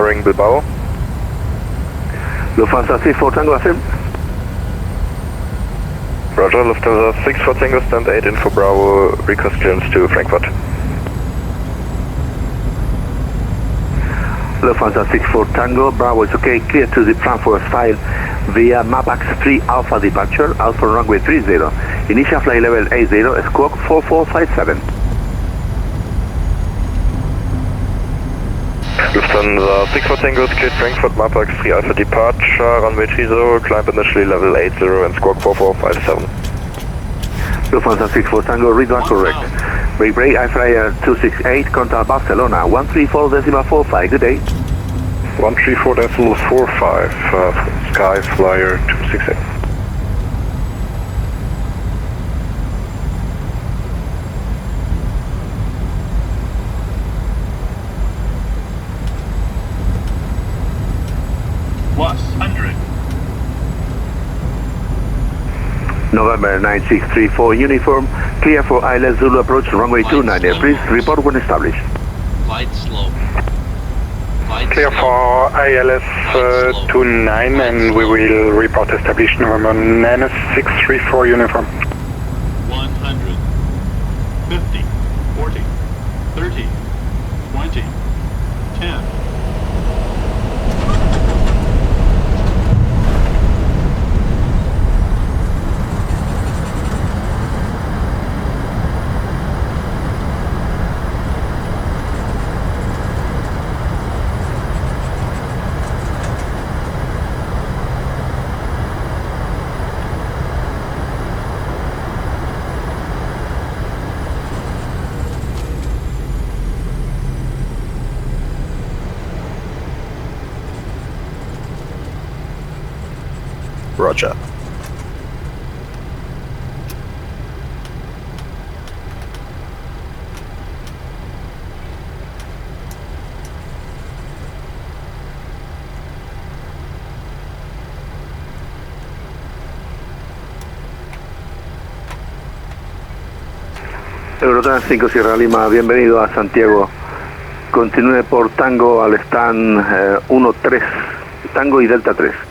entering Bilbao. Lufthansa 64 Tango, affirm. Roger, Lufthansa 64 Tango, stand 8 in for Bravo, request clearance to Frankfurt. Lufthansa 64 Tango, Bravo is okay, clear to the Frankfurt file via MAPAX 3 Alpha departure, Alpha runway 30, initial flight level 80, squawk 4457. Lufthansa 64 Tango is cleared Frankfurt, MAPAX 3 Alpha departure, runway 30, climb initially level 80 and squawk 4457. Lufthansa 64 Tango, read one correct. Break, iFlyer 268, contact Barcelona, 134.45, good day. 134.45, Sky Flyer 268. November 9634 uniform, clear for ILSZ Zulu approach runway 29, please report when established. Flight slow. Clear for ILSZ 29 and we will report established November 9634 uniform. 100, 50, 40, 30, 20, 10. Roger. Eurotran 5 Sierra Lima, bienvenido a Santiago. Continúe por Tango al stand 13, Tango y Delta 3.